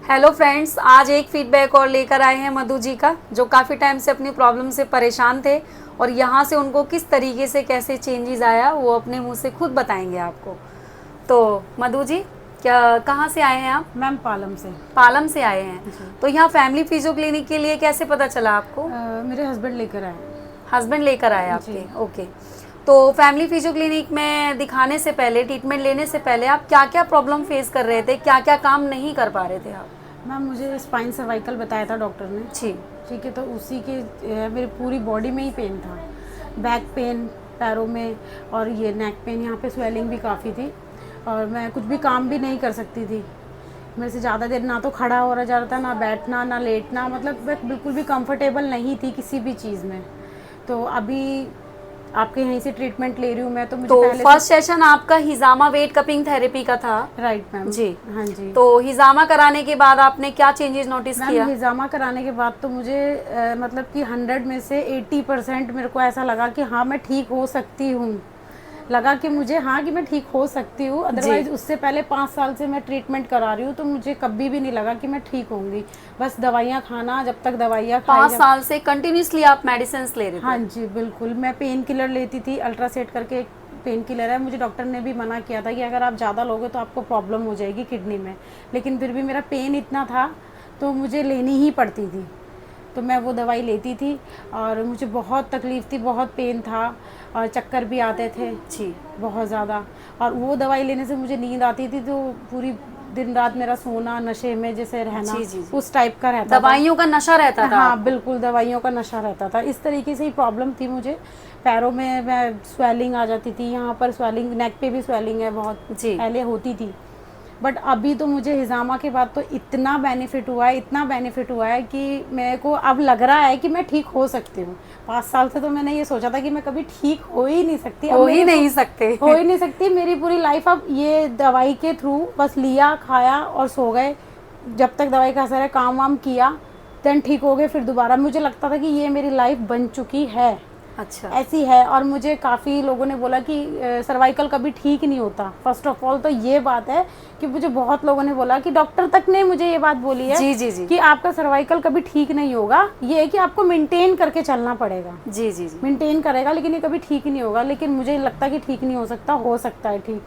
Hello friends, आज एक feedback और लेकर आए हैं मधु जी का, जो काफ़ी टाइम से अपनी प्रॉब्लम से परेशान थे और यहाँ से उनको किस तरीके से कैसे चेंजेस आया वो अपने मुंह से खुद बताएंगे आपको। तो मधु जी, क्या कहाँ से आए हैं आप? मैम पालम से। पालम से आए हैं। तो यहाँ फैमिली फिजियो क्लिनिक के लिए कैसे पता चला आपको? मेरे हस्बैंड लेकर आए। हस्बैंड लेकर आए आपके? ओके। तो फैमिली फिजियो क्लिनिक में दिखाने से पहले, ट्रीटमेंट लेने से पहले आप क्या क्या प्रॉब्लम फेस कर रहे थे, क्या क्या काम नहीं कर पा रहे थे आप? मैम मुझे स्पाइन सर्वाइकल बताया था डॉक्टर ने। जी। ठीक है, तो उसी के मेरी पूरी बॉडी में ही पेन था, बैक पेन पैरों में, और ये नेक पेन, यहाँ पे स्वेलिंग भी काफ़ी थी, और मैं कुछ भी काम भी नहीं कर सकती थी। मेरे से ज़्यादा देर ना तो खड़ा हो रहा जा रहा था, ना बैठना, ना लेटना, मतलब मैं बिल्कुल भी कंफर्टेबल नहीं थी किसी भी चीज़ में। तो अभी आपके यहीं से ट्रीटमेंट ले रही हूँ मैं, तो मुझे पहले फर्स्ट सेशन आपका हिजामा वेट कपिंग थेरेपी का था? राइट मैम जी। हाँ जी। तो हिजामा कराने के बाद आपने क्या चेंजेस नोटिस किया? हिजामा कराने के बाद तो मुझे मतलब कि 100 में से 80% मेरे को ऐसा लगा कि हाँ मैं ठीक हो सकती हूँ, लगा कि मुझे हाँ कि मैं ठीक हो सकती हूँ। अदरवाइज उससे पहले 5 साल से मैं ट्रीटमेंट करा रही हूँ, तो मुझे कभी भी नहीं लगा कि मैं ठीक होंगी। बस दवाइयाँ खाना, जब तक दवाइयाँ 5 साल से कंटिन्यूसली आप मेडिसिन ले रहे थे? हाँ जी बिल्कुल। मैं पेन किलर लेती थी, अल्ट्रासेट करके एक पेन किलर है। मुझे डॉक्टर ने भी मना किया था कि अगर आप ज़्यादा लोगे तो आपको प्रॉब्लम हो जाएगी किडनी में, लेकिन फिर भी मेरा पेन इतना था तो मुझे लेनी ही पड़ती थी। तो मैं वो दवाई लेती थी और मुझे बहुत तकलीफ़ थी, बहुत पेन था और चक्कर भी आते थे जी, बहुत ज़्यादा। और वो दवाई लेने से मुझे नींद आती थी, तो पूरी दिन रात मेरा सोना, नशे में जैसे रहना, जी, जी, जी। उस टाइप का रहता था। दवाइयों का नशा रहता था? हाँ बिल्कुल, दवाइयों का नशा रहता था। इस तरीके से ही प्रॉब्लम थी मुझे। पैरों में मैं स्वेलिंग आ जाती थी, यहाँ पर स्वेलिंग, नेक पे भी स्वेलिंग है बहुत, जी। पहले होती थी। बट अभी तो मुझे हिजामा के बाद तो इतना बेनिफिट हुआ है, इतना बेनिफिट हुआ है कि मेरे को अब लग रहा है कि मैं ठीक हो सकती हूँ। 5 साल से तो मैंने ये सोचा था कि मैं कभी ठीक हो ही नहीं सकती, हो ही नहीं सकते। हो ही नहीं सकती मेरी पूरी लाइफ। अब ये दवाई के थ्रू बस लिया, खाया और सो गए। जब तक दवाई का असर है, काम वाम किया, देन ठीक हो गए। फिर दोबारा मुझे लगता था कि ये मेरी लाइफ बन चुकी है। अच्छा। ऐसी है। और मुझे काफ़ी लोगों ने बोला कि सर्वाइकल कभी ठीक नहीं होता। फर्स्ट ऑफ ऑल तो ये बात है कि मुझे बहुत लोगों ने बोला कि डॉक्टर तक ने मुझे ये बात बोली है, जी, जी, जी। कि आपका सर्वाइकल कभी ठीक नहीं होगा, ये है कि आपको मेंटेन करके चलना पड़ेगा। जी, जी, जी। मेंटेन करेगा, लेकिन ये कभी ठीक नहीं होगा। लेकिन मुझे लगता है कि ठीक नहीं हो सकता है ठीक।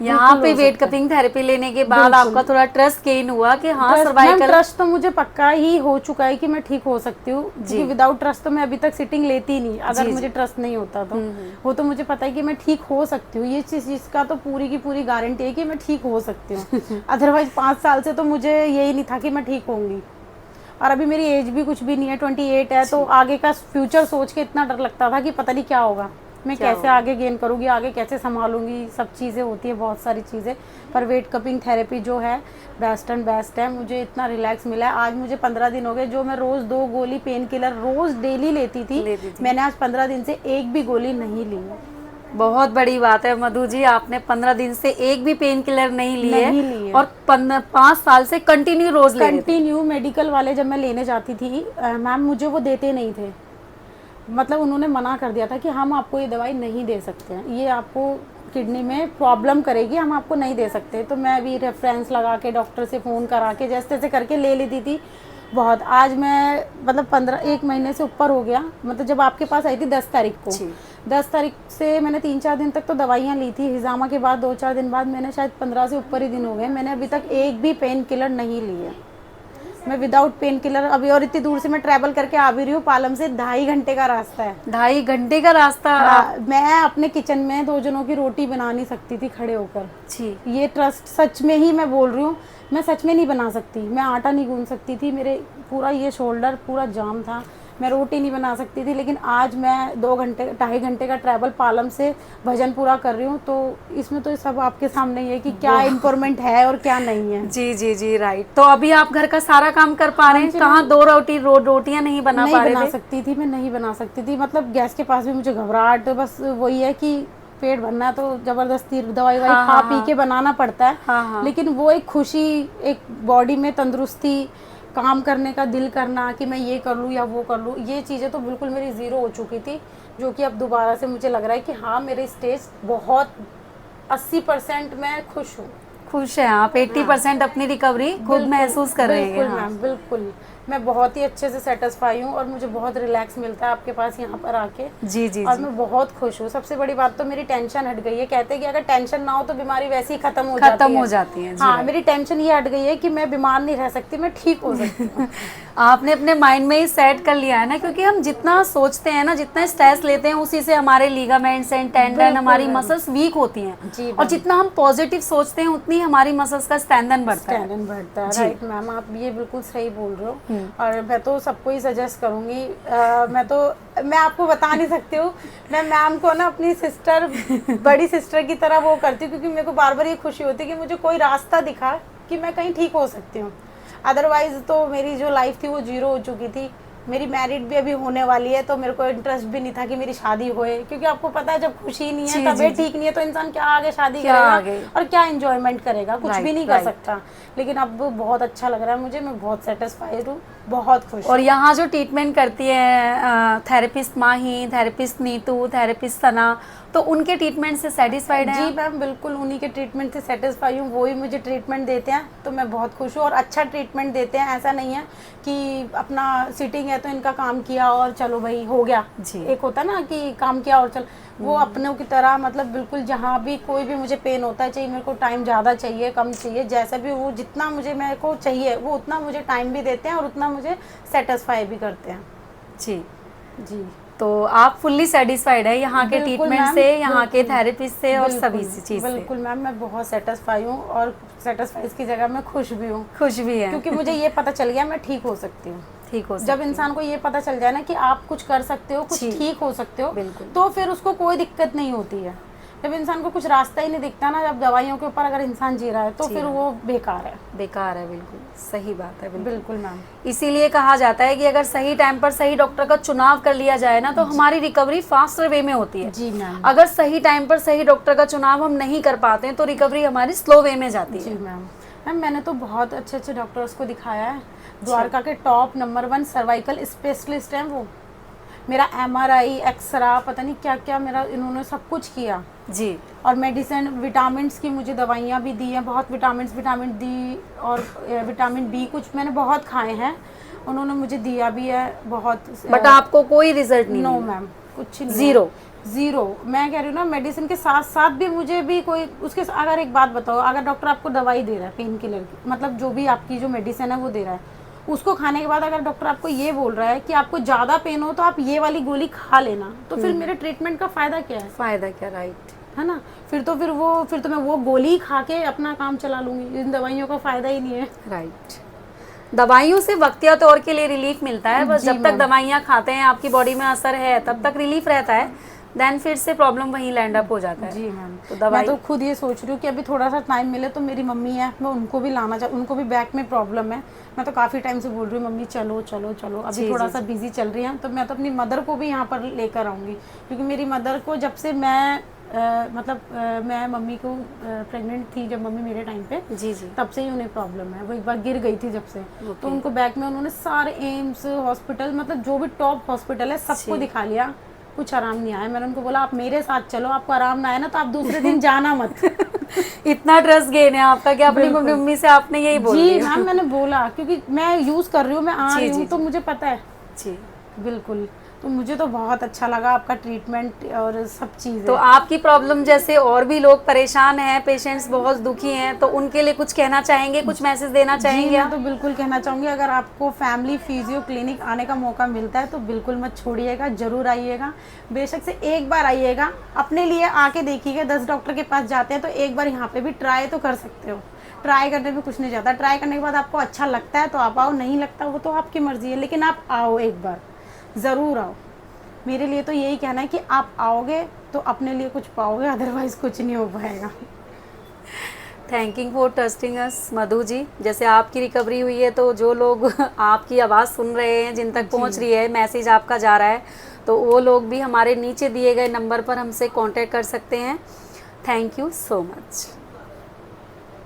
यहाँ पे वेट कपिंग थेरेपी लेने के बाद आपका थोड़ा ट्रस्ट गेन हुआ कि हाँ सर्वाइकल। ट्रस्ट तो मुझे पक्का ही हो चुका है कि मैं ठीक हो सकती हूँ, क्योंकि विदाउट ट्रस्ट तो मैं अभी तक सिटिंग लेती नहीं, अगर मुझे ट्रस्ट नहीं होता तो। वो तो मुझे पता है कि मैं ठीक हो सकती हूँ, ये चीज़ का तो पूरी की पूरी गारंटी है कि मैं ठीक हो सकती हूँ। अदरवाइज 5 साल से तो मुझे यही नहीं था कि मैं ठीक होंगी। और अभी मेरी एज भी कुछ भी नहीं है, 28 है, तो आगे का फ्यूचर सोच के इतना डर लगता था कि पता नहीं क्या होगा, मैं कैसे आगे गेन करूँगी, आगे कैसे संभालूंगी। सब चीज़ें होती है, बहुत सारी चीज़ें। पर वेट कपिंग थेरेपी जो है बेस्ट एंड बेस्ट है। मुझे इतना रिलैक्स मिला है। आज मुझे 15 दिन हो गए, जो मैं रोज़ 2 गोली पेन किलर रोज़ डेली लेती थी, मैंने आज 15 दिन से एक भी गोली नहीं ली है। बहुत बड़ी बात है मधु जी, आपने 15 दिन से एक भी पेन किलर नहीं ली है और 5 साल से कंटिन्यू रोज ले रहे थे। कंटिन्यू। मेडिकल वाले जब मैं लेने जाती थी मैम, मुझे वो देते नहीं थे। मतलब उन्होंने मना कर दिया था कि हम आपको ये दवाई नहीं दे सकते हैं, ये आपको किडनी में प्रॉब्लम करेगी, हम आपको नहीं दे सकते। तो मैं भी रेफरेंस लगा के, डॉक्टर से फ़ोन करा के, जैसे तैसे करके ले लेती थी बहुत। आज मैं मतलब 1 महीने से ऊपर हो गया। मतलब जब आपके पास आई थी 10 तारीख को, 10 तारीख से मैंने 3-4 दिन तक तो दवाइयाँ ली थी। हिजामा के बाद 2-4 दिन बाद मैंने शायद 15 से ऊपर ही दिन हो गए, मैंने अभी तक एक भी पेन किलर नहीं ली है। मैं विदाउट पेन किलर अभी, और इतनी दूर से मैं ट्रैवल करके आ भी रही हूँ। पालम से 2.5 घंटे का रास्ता है। 2.5 घंटे का रास्ता? हाँ, मैं अपने किचन में 2 जनों की रोटी बना नहीं सकती थी खड़े होकर। जी। ये ट्रस्ट, सच में ही मैं बोल रही हूँ, मैं सच में नहीं बना सकती। मैं आटा नहीं गूंद सकती थी, मेरे पूरा ये शोल्डर पूरा जाम था, मैं रोटी नहीं बना सकती थी। लेकिन आज मैं 2.5 घंटे का ट्रैवल पालम से भजन पूरा कर रही हूँ। तो इसमें तो सब आपके सामने ही है कि क्या इम्प्रूवमेंट है और क्या नहीं है। जी, जी, जी, राइट। तो अभी आप घर का सारा काम कर पा रहे हैं? कहाँ 2 रोटियां नहीं बना पा रहे थे? नहीं बना सकती थी, मैं नहीं बना सकती थी। मतलब गैस के पास भी मुझे घबराहट, बस वही है कि पेट भरना है तो जबरदस्ती दवाई खा पी के बनाना पड़ता है। लेकिन वो एक खुशी, एक बॉडी में तंदुरुस्ती, काम करने का दिल करना कि मैं ये कर लूँ या वो कर लूँ, ये चीज़ें तो बिल्कुल मेरी ज़ीरो हो चुकी थी। जो कि अब दोबारा से मुझे लग रहा है कि हाँ, मेरी स्टेज बहुत 80% मैं खुश हूँ। खुश हैं आप, 80% अपनी रिकवरी खुद महसूस कर रहे हैं। बिल्कुल मैम, बिल्कुल मैं बहुत ही अच्छे से सेटिस्फाई हूँ और मुझे बहुत रिलैक्स मिलता है आपके पास यहाँ पर आके। जी जी और जी, मैं बहुत खुश हूँ। सबसे बड़ी बात तो मेरी टेंशन हट गई है। कहते हैं कि अगर टेंशन ना हो तो बीमारी वैसे ही खत्म हो जाती है। जी, हाँ, right। मेरी टेंशन ये हट गई है कि मैं बीमार नहीं रह सकती, मैं ठीक हो सकती हूँ। आपने अपने माइंड में ही सेट कर लिया है ना, क्योंकि हम जितना सोचते हैं ना, जितना स्ट्रेस लेते हैं, उसी से हमारे लिगामेंट्स एंड टेंडन, बिल्कुल हमारी मैम। मसल्स वीक होती हैं। जी और मैम। जितना हम पॉजिटिव सोचते हैं उतनी हमारी मसल्स का स्टैंडन बढ़ता है। स्टैंडर्ड बढ़ता है, जी। राइट मैम, आप ये बिल्कुल सही बोल रहे हो। और मैं तो सबको ही सजेस्ट करूँगी। मैं आपको बता नहीं सकती हूँ, मैं मैम को ना अपनी सिस्टर, बड़ी सिस्टर की तरह वो करती हूँ, क्योंकि मेरे को बार बार ये खुशी होती है कि मुझे कोई रास्ता दिखा कि मैं कहीं ठीक हो सकती हूँ। अदरवाइज तो मेरी जो लाइफ थी वो जीरो हो चुकी थी। मेरी मैरिड भी अभी होने वाली है, तो मेरे को इंटरेस्ट भी नहीं था कि मेरी शादी होए, क्योंकि आपको पता है जब खुशी नहीं जी, है, तबीयत जी, ठीक नहीं है, तो इंसान क्या आगे शादी क्या करेगा आगे? और क्या एंजॉयमेंट करेगा, कुछ भी Right, नहीं कर right। सकता। लेकिन अब बहुत अच्छा लग रहा है मुझे, मैं बहुत सेटिस्फाइड हूँ, बहुत खुश और हूँ। यहाँ जो ट्रीटमेंट करती है थेरेपिस्ट माही, थेरेपिस्ट नीतू, थेरेपिस्ट सना, तो उनके ट्रीटमेंट से सेटिस्फाइड हैं जी आप? मैम, बिल्कुल उन्हीं के ट्रीटमेंट से सेटिस्फाई हूँ। वो ही मुझे ट्रीटमेंट देते हैं, तो मैं बहुत खुश हूँ। और अच्छा ट्रीटमेंट देते हैं, ऐसा नहीं है कि अपना सिटिंग है तो इनका काम किया और चलो भाई हो गया। जी। एक होता है ना कि काम किया और चल, वो अपनों की तरह, मतलब बिल्कुल जहाँ भी कोई भी मुझे पेन होता है, चाहिए मेरे को टाइम ज़्यादा चाहिए, कम चाहिए, जैसा भी वो जितना मुझे मेरे को चाहिए वो उतना मुझे टाइम भी देते हैं और उतना मुझे सेटिस्फाई भी करते हैं। जी। जी, तो आप फुल्ली सेटिस्फाइड है यहाँ के बिल्कुल ट्रीटमेंट मैम, से, यहाँ के बिल्कुल। थेरेपिस्ट से और सभी बिल्कुल, चीज़ से? बिल्कुल मैम, मैं बहुत सेटिस्फाई हूँ और सेटिस्फाई की जगह मैं खुश भी हूँ, खुश भी है क्योंकि मुझे ये पता चल गया मैं ठीक हो सकती हूँ। ठीक हो जब सकती इंसान को ये पता चल जाए ना कि आप कुछ कर सकते हो, कुछ जी। ठीक हो सकते हो, बिल्कुल। तो फिर उसको कोई दिक्कत नहीं होती है। जब इंसान को कुछ रास्ता ही नहीं दिखता ना, जब दवाइयों के ऊपर अगर इंसान जी रहा है, तो जी फिर हाँ। वो बेकार है। बेकार है, बिल्कुल सही बात है, बिल्कुल। बिल्कुल मैम। इसीलिए कहा जाता है कि अगर सही टाइम पर सही डॉक्टर का चुनाव कर लिया जाए ना, तो हमारी रिकवरी फास्टर वे में होती है। जी मैम। अगर सही टाइम पर सही डॉक्टर का चुनाव हम नहीं कर पाते हैं तो रिकवरी हमारी स्लो वे में जाती जी है। मैम। मैम मैंने तो बहुत अच्छे अच्छे डॉक्टर्स को दिखाया है। द्वारका के टॉप नंबर 1 सर्वाइकल स्पेशलिस्ट हैं वो। मेरा MRI, एक्सरा, पता नहीं क्या क्या, मेरा इन्होंने सब कुछ किया। जी। और मेडिसिन, विटामिन की मुझे दवाइयाँ भी दी हैं, बहुत विटामिन डी और विटामिन B कुछ मैंने बहुत खाए हैं, उन्होंने मुझे दिया भी है बहुत। बट आपको कोई रिजल्ट नहीं नो मिला? मैम, कुछ नहीं। जीरो? ज़ीरो। मैं कह रही हूँ ना, मेडिसिन के साथ साथ भी मुझे भी कोई उसके, अगर एक बात बताओ, अगर डॉक्टर आपको दवाई दे रहा है पेन किलर की, मतलब जो भी आपकी जो मेडिसिन है वो दे रहा है, उसको खाने के बाद अगर डॉक्टर आपको ये बोल रहा है कि आपको ज़्यादा पेन हो तो आप ये वाली गोली खा लेना, तो फिर मेरे ट्रीटमेंट का फ़ायदा क्या है? फायदा क्या? राइट है ना। फिर तो मैं वो गोली खा के अपना काम चला लूँगी, इन दवाइयों का फ़ायदा ही नहीं है। राइट। दवाइयों से वक्तिया तौर के लिए रिलीफ मिलता है, बस जी जब तक मैम। दवाइयाँ खाते हैं, आपकी बॉडी में असर है, तब तक रिलीफ रहता है, देन फिर से प्रॉब्लम वहीं लैंड अप हो जाता है। जी मैम। तो मैं दवाई तो खुद ये सोच रही हूँ कि अभी थोड़ा सा टाइम मिले तो मेरी मम्मी है, मैं उनको भी लाना चाहूँ, उनको भी बैक में प्रॉब्लम है। मैं तो काफ़ी टाइम से बोल रही हूँ मम्मी चलो चलो चलो, अभी जी, थोड़ा जी, सा बिजी चल रही हैं, तो मैं तो अपनी मदर को भी यहाँ पर लेकर आऊँगी, क्योंकि मेरी मदर को जब से मैं मैं मम्मी को प्रेग्नेंट थी, जब मम्मी मेरे टाइम पे, जी जी तब से ही उन्हें प्रॉब्लम है। वो एक बार गिर गई थी जब से, तो उनको बैक में उन्होंने सारे एम्स हॉस्पिटल, मतलब जो भी टॉप हॉस्पिटल है सबको दिखा लिया, कुछ आराम नहीं आया। मैंने उनको बोला आप मेरे साथ चलो, आपको आराम ना आया ना तो आप दूसरे दिन जाना मत। इतना ट्रस्ट गेन है आपका कि अपनी मम्मी से आपने यही बोल जी दिया? मैम, मैंने बोला क्योंकि मैं यूज़ कर रही हूँ, मैं आ रही हूँ, तो मुझे पता है। जी। बिल्कुल, तो मुझे तो बहुत अच्छा लगा आपका ट्रीटमेंट और सब चीज़ें। तो आपकी प्रॉब्लम जैसे और भी लोग परेशान हैं, पेशेंट्स बहुत दुखी हैं, तो उनके लिए कुछ कहना चाहेंगे, कुछ मैसेज देना जी, चाहेंगे मैं आप? तो बिल्कुल कहना चाहूँगी, अगर आपको फैमिली फिजियो क्लिनिक आने का मौका मिलता है तो बिल्कुल मत छोड़िएगा, ज़रूर आइएगा। बेशक से एक बार आइएगा, अपने लिए आके देखिएगा। 10 डॉक्टर के पास जाते हैं तो एक बार यहाँ पे भी ट्राई तो कर सकते हो। ट्राई करने में कुछ नहीं जाता, ट्राई करने के बाद आपको अच्छा लगता है तो आप आओ, नहीं लगता वो तो आपकी मर्ज़ी है, लेकिन आप आओ, एक बार ज़रूर आओ। मेरे लिए तो यही कहना है कि आप आओगे तो अपने लिए कुछ पाओगे, अदरवाइज़ कुछ नहीं हो पाएगा। थैंक यू फॉर ट्रस्टिंग अस मधु जी। जैसे आपकी रिकवरी हुई है, तो जो लोग आपकी आवाज़ सुन रहे हैं, जिन तक पहुंच रही है, मैसेज आपका जा रहा है, तो वो लोग भी हमारे नीचे दिए गए नंबर पर हमसे कांटेक्ट कर सकते हैं। Thank you so much.